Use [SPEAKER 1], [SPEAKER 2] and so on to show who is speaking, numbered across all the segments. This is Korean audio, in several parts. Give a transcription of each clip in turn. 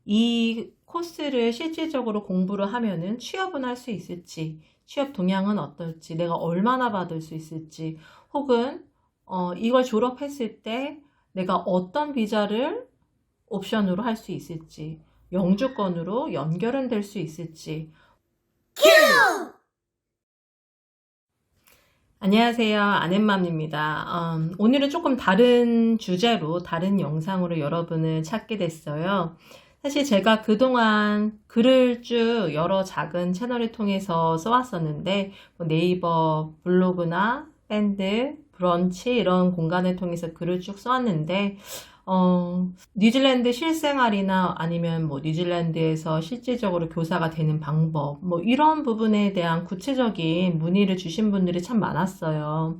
[SPEAKER 1] 이 코스를 실질적으로 공부를 하면은 취업은 할 수 있을지, 취업 동향은 어떨지, 내가 얼마나 받을 수 있을지, 혹은 이걸 졸업했을 때 내가 어떤 비자를 옵션으로 할 수 있을지, 영주권으로 연결은 될 수 있을지. 안녕하세요. 아넷맘입니다. 오늘은 조금 다른 주제로, 다른 영상으로 여러분을 찾게 됐어요. 사실 제가 그동안 글을 쭉 여러 작은 채널을 통해서 써왔었는데, 네이버 블로그나 밴드, 브런치 이런 공간을 통해서 글을 쭉 써왔는데, 뉴질랜드 실생활이나 아니면 뭐 뉴질랜드에서 실질적으로 교사가 되는 방법, 뭐 이런 부분에 대한 구체적인 문의를 주신 분들이 참 많았어요.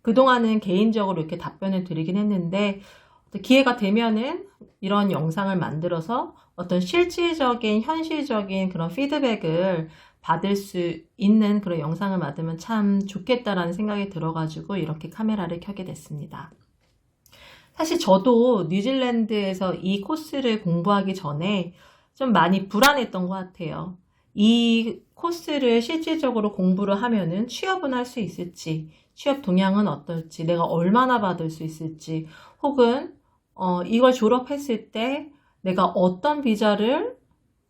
[SPEAKER 1] 그동안은 개인적으로 이렇게 답변을 드리긴 했는데, 기회가 되면은 이런 영상을 만들어서 어떤 실질적인, 현실적인 그런 피드백을 받을 수 있는 그런 영상을 만들면 참 좋겠다라는 생각이 들어가지고 이렇게 카메라를 켜게 됐습니다. 사실 저도 뉴질랜드에서 이 코스를 공부하기 전에 좀 많이 불안했던 것 같아요. 이 코스를 실질적으로 공부를 하면은 취업은 할 수 있을지, 취업 동향은 어떨지, 내가 얼마나 받을 수 있을지, 혹은 이걸 졸업했을 때 내가 어떤 비자를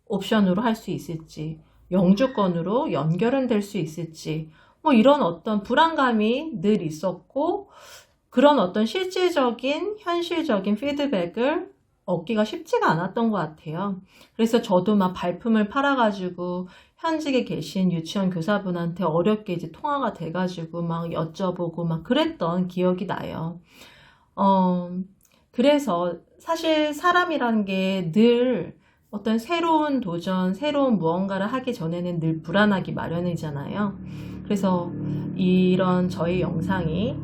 [SPEAKER 1] 옵션으로 할 수 있을지, 영주권으로 연결은 될 수 있을지, 뭐 이런 어떤 불안감이 늘 있었고, 그런 어떤 실질적인, 현실적인 피드백을 얻기가 쉽지가 않았던 것 같아요. 그래서 저도 막 발품을 팔아가지고 현직에 계신 유치원 교사분한테 어렵게 이제 통화가 돼가지고 막 여쭤보고 막 그랬던 기억이 나요. 어, 그래서 사실 사람이라는 게 늘 어떤 새로운 도전, 새로운 무언가를 하기 전에는 늘 불안하기 마련이잖아요. 그래서 이런 저희 영상이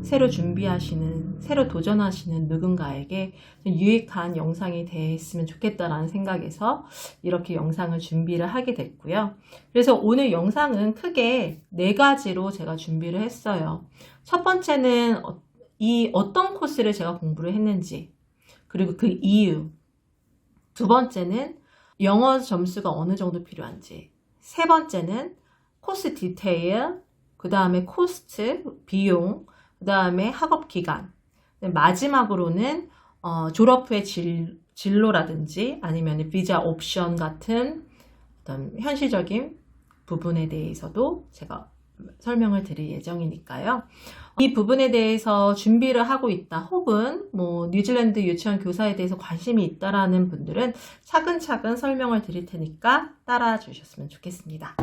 [SPEAKER 1] 새로 준비하시는, 새로 도전하시는 누군가에게 유익한 영상이 됐으면 좋겠다라는 생각에서 이렇게 영상을 준비를 하게 됐고요. 그래서 오늘 영상은 크게 4가지로 제가 준비를 했어요. 첫 번째는 이 어떤 코스를 제가 공부를 했는지, 그리고 그 이유. 두 번째는 영어 점수가 어느 정도 필요한지. 세 번째는 코스 디테일, 그 다음에 코스트, 비용, 그 다음에 학업 기간. 마지막으로는 졸업 후의 진로라든지 아니면 비자 옵션 같은 어떤 현실적인 부분에 대해서도 제가 설명을 드릴 예정이니까요. 이 부분에 대해서 준비를 하고 있다, 혹은 뭐 뉴질랜드 유치원 교사에 대해서 관심이 있다라는 분들은 차근차근 설명을 드릴 테니까 따라 주셨으면 좋겠습니다.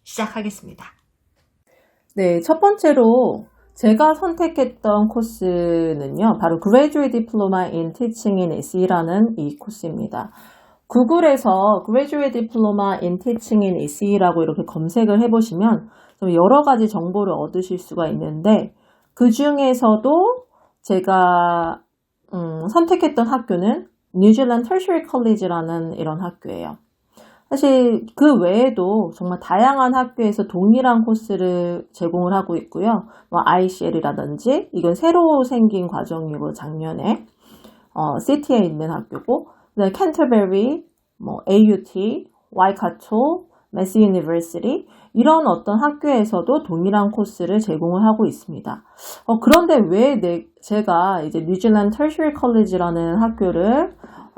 [SPEAKER 1] 시작하겠습니다. 네, 첫 번째로 제가 선택했던 코스는요, 바로 Graduate Diploma in Teaching in EC라는 이 코스입니다. 구글에서 Graduate Diploma in Teaching in EC라고 이렇게 검색을 해보시면 좀 여러 가지 정보를 얻으실 수가 있는데, 그 중에서도 제가 선택했던 학교는 뉴질랜드 터셔리 컬리지라는 이런 학교예요. 사실 그 외에도 정말 다양한 학교에서 동일한 코스를 제공을 하고 있고요. 뭐 ICL이라든지 이건 새로 생긴 과정이고 작년에 시티에 있는 학교고, 그다음에 캔터베리, 뭐 AUT, 와이카토, 매스 유니버시티 이런 어떤 학교에서도 동일한 코스를 제공을 하고 있습니다. 그런데 왜 제가 이제 뉴질랜드 터셔리 컬리지라는 학교를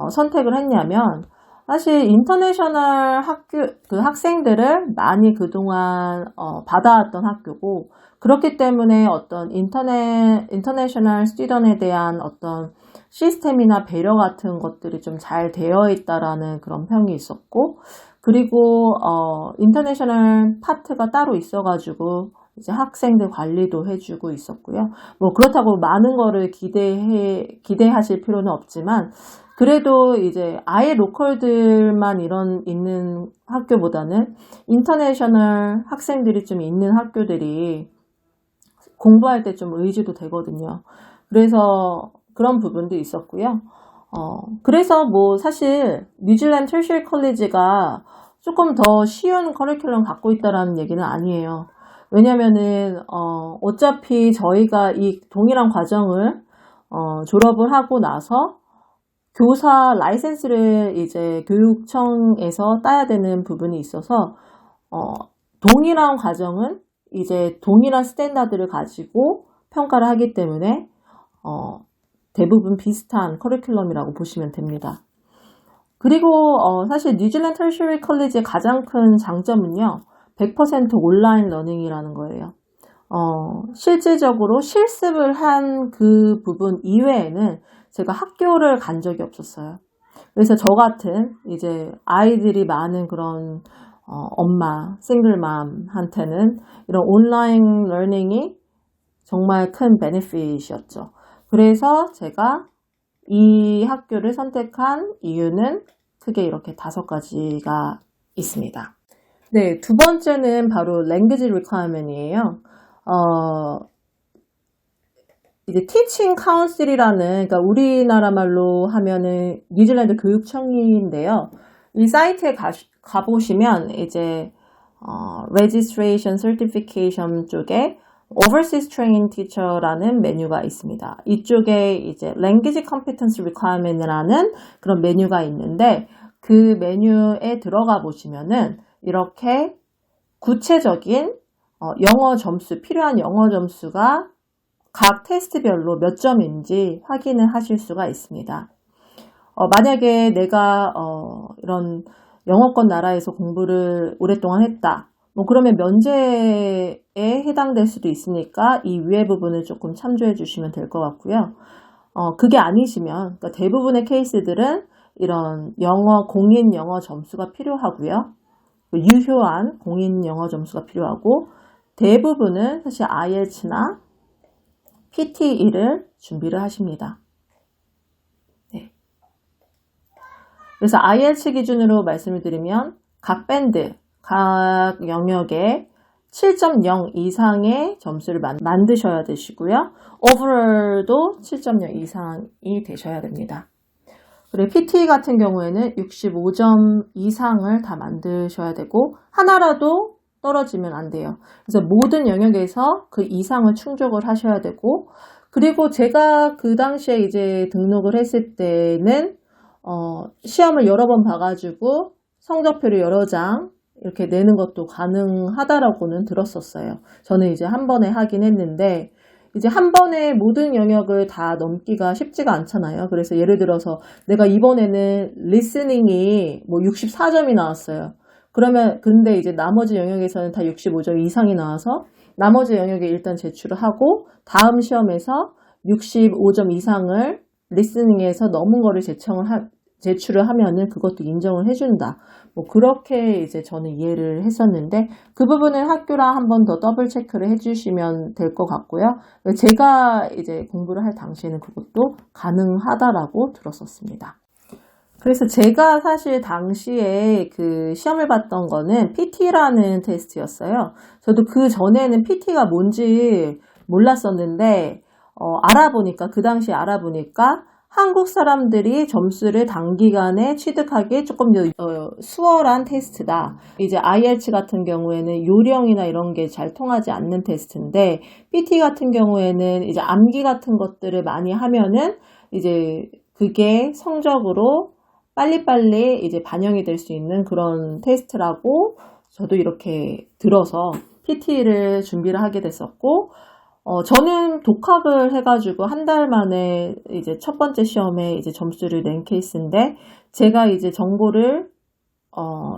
[SPEAKER 1] 선택을 했냐면, 사실 인터내셔널 학교 그 학생들을 많이 그동안 받아왔던 학교고, 그렇기 때문에 어떤 인터내셔널 스튜던에 대한 어떤 시스템이나 배려 같은 것들이 좀 잘 되어 있다라는 그런 평이 있었고, 그리고 인터내셔널 파트가 따로 있어가지고 이제 학생들 관리도 해주고 있었고요. 뭐 그렇다고 많은 거를 기대하실 필요는 없지만, 그래도 이제 아예 로컬들만 있는 학교보다는 인터내셔널 학생들이 좀 있는 학교들이 공부할 때 좀 의지도 되거든요. 그래서 그런 부분도 있었고요. 그래서 뭐 사실 뉴질랜드 터셔리 컬리지가 조금 더 쉬운 커리큘럼 갖고 있다라는 얘기는 아니에요. 왜냐면은 어차피 저희가 이 동일한 과정을 졸업을 하고 나서 교사 라이센스를 이제 교육청에서 따야 되는 부분이 있어서 동일한 과정은 이제 동일한 스탠다드를 가지고 평가를 하기 때문에 대부분 비슷한 커리큘럼이라고 보시면 됩니다. 그리고 사실 뉴질랜드 터셔리 컬리지의 가장 큰 장점은요, 100% 온라인 러닝이라는 거예요. 실질적으로 실습을 한 그 부분 이외에는 제가 학교를 간 적이 없었어요. 그래서 저 같은 이제 아이들이 많은 그런 엄마, 싱글맘한테는 이런 온라인 러닝이 정말 큰 베네핏이었죠. 그래서 제가 이 학교를 선택한 이유는 크게 이렇게 5가지가 있습니다. 네, 두 번째는 바로 language requirement이에요. 이제 teaching council이라는, 그러니까 우리나라 말로 하면은 뉴질랜드 교육청인데요. 이 사이트에 가보시면 이제 registration certification 쪽에 overseas trained teacher라는 메뉴가 있습니다. 이쪽에 이제 language competence requirement이라는 그런 메뉴가 있는데, 그 메뉴에 들어가 보시면은 이렇게 구체적인 영어 점수, 필요한 영어 점수가 각 테스트별로 몇 점인지 확인을 하실 수가 있습니다. 만약에 내가 이런 영어권 나라에서 공부를 오랫동안 했다. 뭐 그러면 면제에 해당될 수도 있으니까 이 위에 부분을 조금 참조해 주시면 될 것 같고요. 그게 아니시면, 그러니까 대부분의 케이스들은 이런 공인 영어 점수가 필요하고요. 유효한 공인 영어 점수가 필요하고, 대부분은 사실 IELTS나 PTE를 준비를 하십니다. 네. 그래서 IELTS 기준으로 말씀을 드리면 각 밴드, 각 영역에 7.0 이상의 점수를 만드셔야 되시고요. 오버롤도 7.0 이상이 되셔야 됩니다. 그리고 PT 같은 경우에는 65점 이상을 다 만드셔야 되고, 하나라도 떨어지면 안 돼요. 그래서 모든 영역에서 그 이상을 충족을 하셔야 되고, 그리고 제가 그 당시에 이제 등록을 했을 때는 시험을 여러 번 봐가지고 성적표를 여러 장 이렇게 내는 것도 가능하다라고는 들었었어요. 저는 이제 한 번에 하긴 했는데, 이제 한 번에 모든 영역을 다 넘기가 쉽지가 않잖아요. 그래서 예를 들어서 내가 이번에는 리스닝이 뭐 64점이 나왔어요. 그러면 근데 이제 나머지 영역에서는 다 65점 이상이 나와서 나머지 영역에 일단 제출을 하고, 다음 시험에서 65점 이상을 리스닝에서 넘은 거를 제출을 하면은 그것도 인정을 해준다. 뭐 그렇게 이제 저는 이해를 했었는데, 그 부분은 학교랑 한 번 더 더블 체크를 해주시면 될 것 같고요. 제가 이제 공부를 할 당시에는 그것도 가능하다라고 들었었습니다. 그래서 제가 사실 당시에 그 시험을 봤던 거는 PT라는 테스트였어요. 저도 그 전에는 PT가 뭔지 몰랐었는데, 그 당시에 알아보니까 한국 사람들이 점수를 단기간에 취득하기에 조금 더 수월한 테스트다. 이제 IELTS 같은 경우에는 요령이나 이런 게 잘 통하지 않는 테스트인데, PT 같은 경우에는 이제 암기 같은 것들을 많이 하면은 이제 그게 성적으로 빨리빨리 이제 반영이 될 수 있는 그런 테스트라고 저도 이렇게 들어서 PT를 준비를 하게 됐었고, 저는 독학을 해가지고 한 달 만에 이제 첫 번째 시험에 이제 점수를 낸 케이스인데, 제가 이제 정보를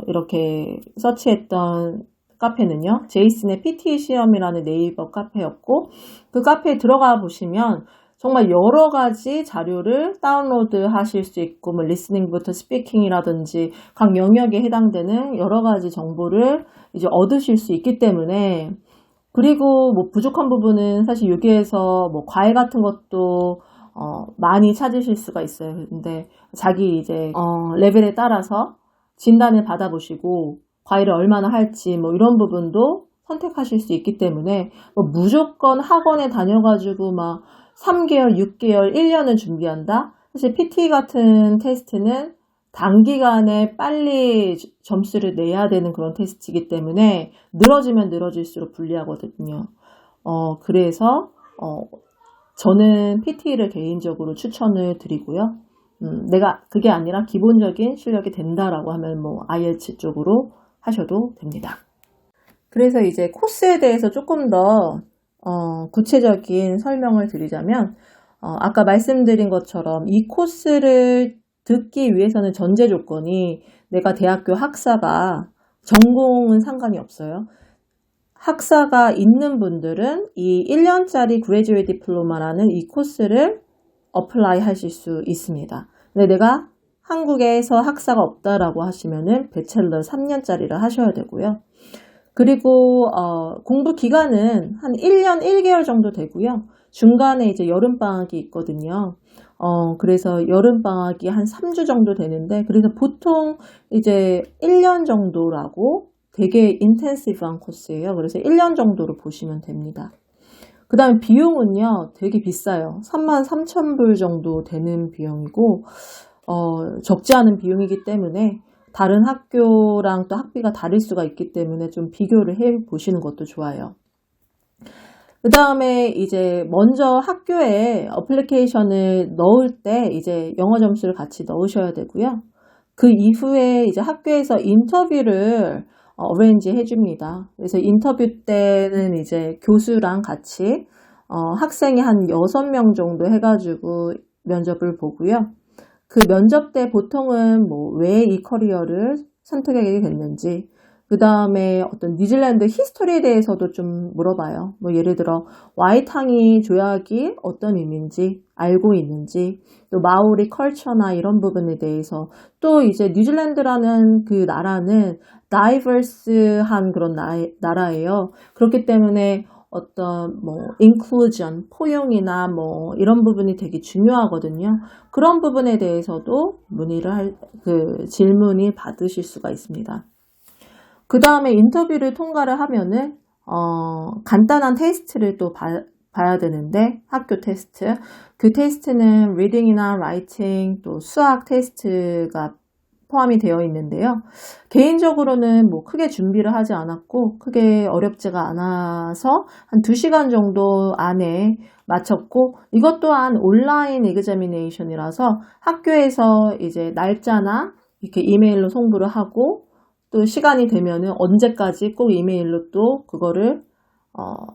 [SPEAKER 1] 이렇게 서치했던 카페는요, 제이슨의 PT 시험이라는 네이버 카페였고, 그 카페에 들어가 보시면 정말 여러 가지 자료를 다운로드 하실 수 있고, 뭐 리스닝부터 스피킹이라든지 각 영역에 해당되는 여러 가지 정보를 이제 얻으실 수 있기 때문에, 그리고 뭐 부족한 부분은 사실 여기에서 뭐 과외 같은 것도 많이 찾으실 수가 있어요. 근데 자기 이제 레벨에 따라서 진단을 받아보시고 과외를 얼마나 할지 뭐 이런 부분도 선택하실 수 있기 때문에, 뭐 무조건 학원에 다녀가지고 막 3개월, 6개월, 1년을 준비한다? 사실 PT 같은 테스트는 단기간에 빨리 점수를 내야 되는 그런 테스트이기 때문에 늘어지면 늘어질수록 불리하거든요. 그래서 저는 PT를 개인적으로 추천을 드리고요. 내가 그게 아니라 기본적인 실력이 된다라고 하면 뭐 IELTS 쪽으로 하셔도 됩니다. 그래서 이제 코스에 대해서 조금 더 구체적인 설명을 드리자면 아까 말씀드린 것처럼 이 코스를 듣기 위해서는 전제 조건이 내가 대학교 학사가 전공은 상관이 없어요. 학사가 있는 분들은 이 1년짜리 그레듀에이트 디플로마라는 이 코스를 어플라이 하실 수 있습니다. 근데 내가 한국에서 학사가 없다라고 하시면은 배첼러 3년짜리를 하셔야 되고요. 그리고 공부 기간은 한 1년 1개월 정도 되고요. 중간에 이제 여름방학이 있거든요. 그래서 여름방학이 한 3주 정도 되는데, 그래서 보통 이제 1년 정도라고 되게 인텐시브한 코스예요. 그래서 1년 정도로 보시면 됩니다. 그 다음에 비용은요, 되게 비싸요. 33,000불 정도 되는 비용이고, 적지 않은 비용이기 때문에 다른 학교랑 또 학비가 다를 수가 있기 때문에 좀 비교를 해 보시는 것도 좋아요. 그 다음에 이제 먼저 학교에 어플리케이션을 넣을 때 이제 영어 점수를 같이 넣으셔야 되고요. 그 이후에 이제 학교에서 인터뷰를 어레인지 해줍니다. 그래서 인터뷰 때는 이제 교수랑 같이 학생이 한 6명 정도 해가지고 면접을 보고요. 그 면접 때 보통은 뭐 왜 이 커리어를 선택하게 됐는지, 그 다음에 어떤 뉴질랜드 히스토리에 대해서도 좀 물어봐요. 뭐 예를 들어 와이탕이 조약이 어떤 의미인지 알고 있는지, 또 마오리 컬처나 이런 부분에 대해서, 또 이제 뉴질랜드라는 그 나라는 다이버스한 그런 나라예요. 그렇기 때문에 어떤 뭐 inclusion, 포용이나 뭐 이런 부분이 되게 중요하거든요. 그런 부분에 대해서도 질문을 받으실 수가 있습니다. 그 다음에 인터뷰를 통과를 하면은 간단한 테스트를 또 봐야 되는데, 학교 테스트. 그 테스트는 리딩이나 라이팅, 또 수학 테스트가 포함이 되어 있는데요. 개인적으로는 뭐 크게 준비를 하지 않았고 크게 어렵지가 않아서 한 2시간 정도 안에 마쳤고, 이것 또한 온라인 에그자미네이션이라서 학교에서 이제 날짜나 이렇게 이메일로 송부를 하고, 또 시간이 되면은 언제까지 꼭 이메일로 또 그거를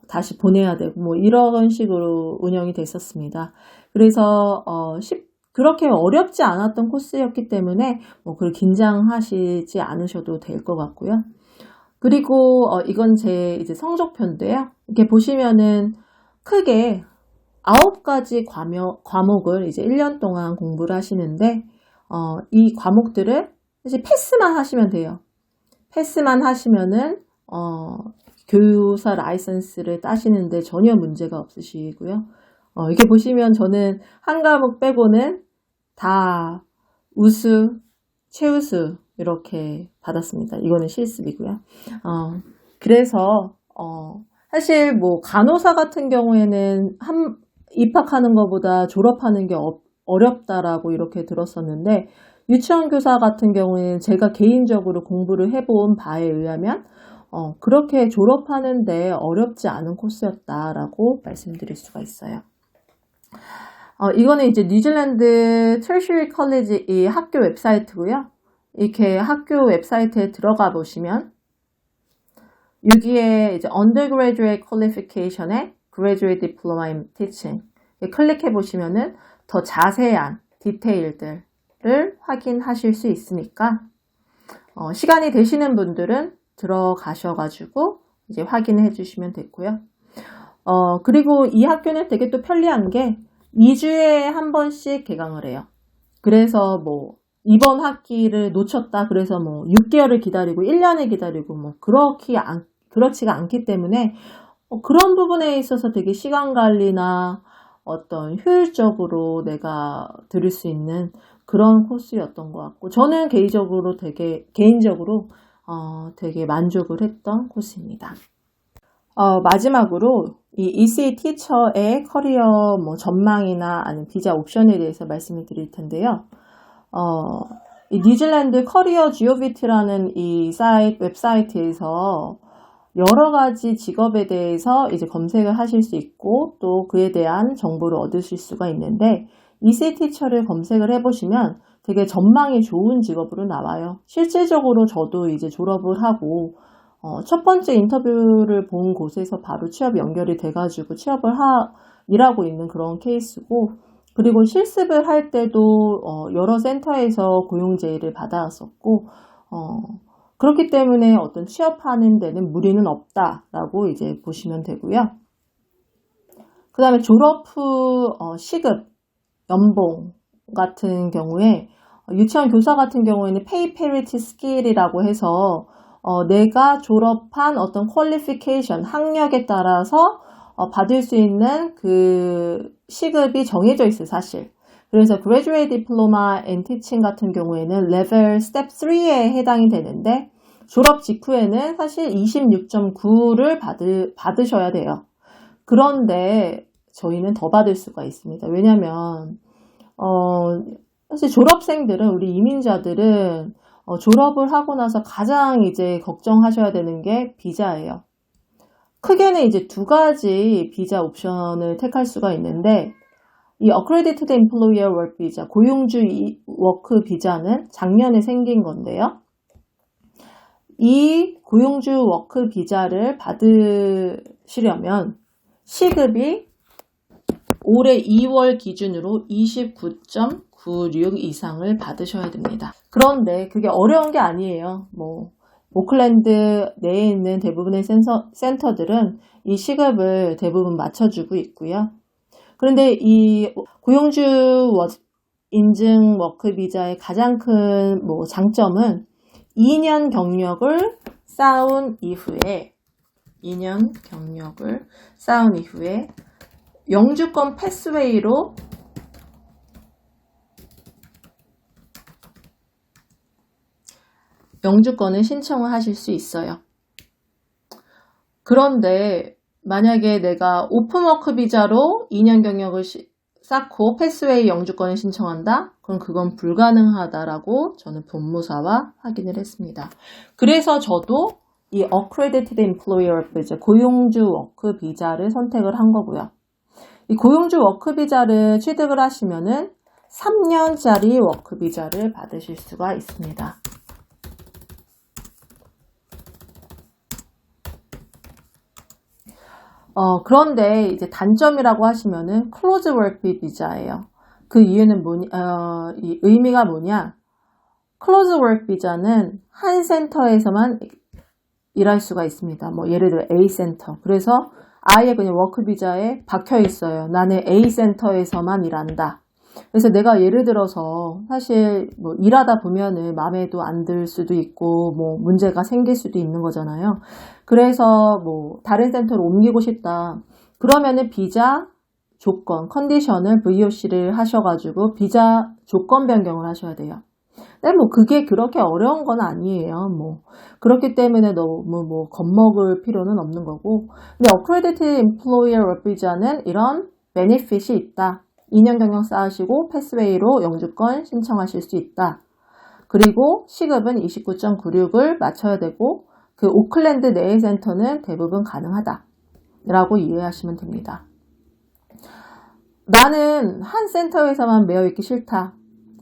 [SPEAKER 1] 다시 보내야 되고 뭐 이런 식으로 운영이 됐었습니다. 그래서 그렇게 어렵지 않았던 코스였기 때문에 뭐 그렇게 긴장하시지 않으셔도 될 것 같고요. 그리고 이건 제 이제 성적표인데요. 이렇게 보시면은 크게 9가지 과목을 이제 1년 동안 공부를 하시는데, 이 과목들을 사실 패스만 하시면 돼요. 패스만 하시면은 교사 라이선스를 따시는데 전혀 문제가 없으시고요. 이렇게 보시면 저는 한 과목 빼고는 다 우수, 최우수 이렇게 받았습니다. 이거는 실습이고요. 그래서 사실 뭐 간호사 같은 경우에는 입학하는 것보다 졸업하는 게 어렵다라고 이렇게 들었었는데, 유치원 교사 같은 경우에는 제가 개인적으로 공부를 해본 바에 의하면 그렇게 졸업하는데 어렵지 않은 코스였다라고 말씀드릴 수가 있어요. 이거는 이제 뉴질랜드 Tertiary College 이 학교 웹사이트고요. 이렇게 학교 웹사이트에 들어가 보시면 여기에 이제 Undergraduate Qualification에 Graduate Diploma in Teaching 클릭해 보시면은 더 자세한 디테일들을 확인하실 수 있으니까 시간이 되시는 분들은 들어가셔가지고 이제 확인해 주시면 됐고요. 그리고 이 학교는 되게 또 편리한 게 2주에 한 번씩 개강을 해요. 그래서 뭐 이번 학기를 놓쳤다 그래서 뭐 6개월을 기다리고 1년을 기다리고 뭐 그렇지가 않기 때문에 그런 부분에 있어서 되게 시간 관리나 어떤 효율적으로 내가 들을 수 있는 그런 코스였던 것 같고, 저는 개인적으로 되게 만족을 했던 코스입니다. 마지막으로 이 EC 티처의 커리어 뭐 전망이나 아니면 비자 옵션에 대해서 말씀을 드릴 텐데요. 이 뉴질랜드 커리어 GOVT라는 이 웹사이트에서 여러 가지 직업에 대해서 이제 검색을 하실 수 있고 또 그에 대한 정보를 얻으실 수가 있는데, EC 티처를 검색을 해보시면 되게 전망이 좋은 직업으로 나와요. 실질적으로 저도 이제 졸업을 하고 첫 번째 인터뷰를 본 곳에서 바로 취업 연결이 돼가지고 일하고 있는 그런 케이스고, 그리고 실습을 할 때도 여러 센터에서 고용 제의를 받아왔었고, 그렇기 때문에 어떤 취업하는 데는 무리는 없다라고 이제 보시면 되고요. 그 다음에 졸업 후 시급, 연봉 같은 경우에 유치원 교사 같은 경우에는 Pay Parity Scale이라고 해서 내가 졸업한 어떤 퀄리피케이션, 학력에 따라서 받을 수 있는 그 시급이 정해져 있어요, 사실. 그래서 Graduate Diploma and Teaching 같은 경우에는 레벨 스텝 3에 해당이 되는데, 졸업 직후에는 사실 26.9를 받으셔야 돼요. 그런데 저희는 더 받을 수가 있습니다. 왜냐면 사실 졸업생들은, 우리 이민자들은 졸업을 하고 나서 가장 이제 걱정하셔야 되는 게 비자예요. 크게는 이제 두 가지 비자 옵션을 택할 수가 있는데, 이 Accredited Employer Work Visa, 고용주 워크 비자는 작년에 생긴 건데요. 이 고용주 워크 비자를 받으시려면 시급이 올해 2월 기준으로 29.96 이상을 받으셔야 됩니다. 그런데 그게 어려운 게 아니에요. 오클랜드 내에 있는 대부분의 센터들은 이 시급을 대부분 맞춰주고 있고요. 그런데 이 고용주 인증 워크 비자의 가장 큰 장점은 2년 경력을 쌓은 이후에 영주권 패스웨이로 영주권을 신청을 하실 수 있어요. 그런데 만약에 내가 오픈워크 비자로 2년 경력을 쌓고 패스웨이 영주권을 신청한다? 그럼 그건 불가능하다라고 저는 법무사와 확인을 했습니다. 그래서 저도 이 Accredited Employer 비자, 고용주 워크 비자를 선택을 한 거고요. 이 고용주 워크 비자를 취득을 하시면은 3년짜리 워크 비자를 받으실 수가 있습니다. 그런데 이제 단점이라고 하시면은 클로즈 워크 비자예요. 그 이유는 이 의미가 뭐냐? 클로즈 워크 비자는 한 센터에서만 일할 수가 있습니다. 예를 들어 A 센터. 그래서 아예 그냥 워크 비자에 박혀 있어요. 나는 A 센터에서만 일한다. 그래서 내가 예를 들어서 사실 일하다 보면은 마음에도 안 들 수도 있고 문제가 생길 수도 있는 거잖아요. 그래서 다른 센터로 옮기고 싶다. 그러면은 비자 조건, 컨디션을 VOC를 하셔가지고 비자 조건 변경을 하셔야 돼요. 근데 그게 그렇게 어려운 건 아니에요. 그렇기 때문에 너무 겁먹을 필요는 없는 거고. 근데 Accredited Employer Work 비자는 이런 베네핏이 있다. 2년 경력 쌓으시고 패스웨이로 영주권 신청하실 수 있다. 그리고 시급은 29.96을 맞춰야 되고, 그 오클랜드 내의 센터는 대부분 가능하다 라고 이해하시면 됩니다. 나는 한 센터에서만 매여 있기 싫다.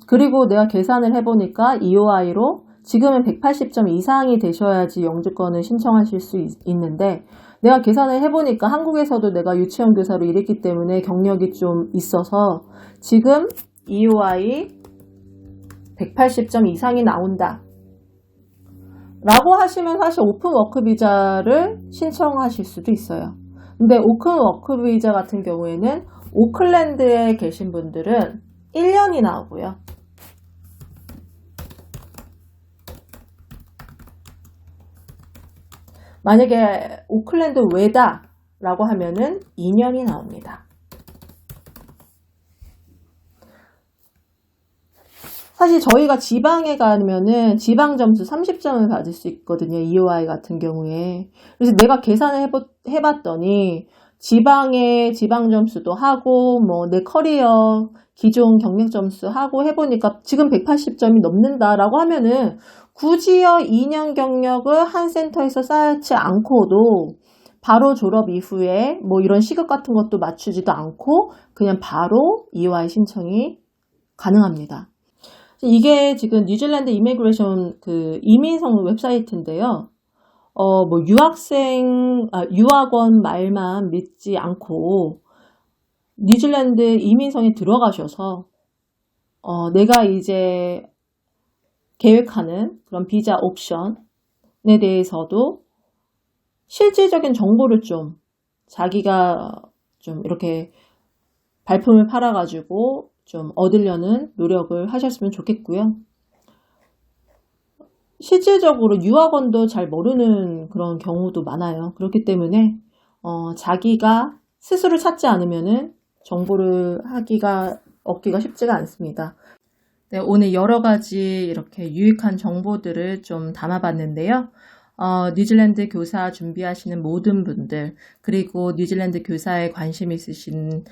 [SPEAKER 1] 그리고 내가 계산을 해보니까 EOI로 지금은 180점 이상이 되셔야지 영주권을 신청하실 수 있는데, 내가 계산을 해보니까 한국에서도 내가 유치원 교사로 일했기 때문에 경력이 좀 있어서 지금 EOI 180점 이상이 나온다 라고 하시면 사실 오픈 워크 비자를 신청하실 수도 있어요. 근데 오픈 워크 비자 같은 경우에는 오클랜드에 계신 분들은 1년이 나오고요. 만약에 오클랜드 외다 라고 하면은 2년이 나옵니다. 사실 저희가 지방에 가면은 지방 점수 30점을 받을 수 있거든요. EOI 같은 경우에. 그래서 내가 계산을 해봤더니 지방에 지방 점수도 하고 내 커리어 기존 경력 점수 하고 해보니까 지금 180점이 넘는다라고 하면은 굳이요 2년 경력을 한 센터에서 쌓지 않고도 바로 졸업 이후에 뭐 이런 시급 같은 것도 맞추지도 않고 그냥 바로 EY 신청이 가능합니다. 이게 지금 뉴질랜드 이미그레이션 그 이민성 웹사이트인데요. 뭐 유학원 말만 믿지 않고 뉴질랜드 이민성에 들어가셔서 내가 이제 계획하는 그런 비자 옵션에 대해서도 실질적인 정보를 좀 자기가 좀 이렇게 발품을 팔아가지고 좀 얻으려는 노력을 하셨으면 좋겠고요. 실질적으로 유학원도 잘 모르는 그런 경우도 많아요. 그렇기 때문에 자기가 스스로 찾지 않으면은 정보를 얻기가 쉽지가 않습니다. 네, 오늘 여러 가지 이렇게 유익한 정보들을 좀 담아봤는데요. 뉴질랜드 교사 준비하시는 모든 분들, 그리고 뉴질랜드 교사에 관심 있으신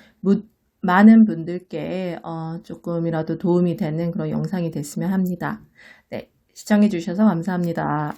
[SPEAKER 1] 많은 분들께 조금이라도 도움이 되는 그런 영상이 됐으면 합니다. 네, 시청해 주셔서 감사합니다.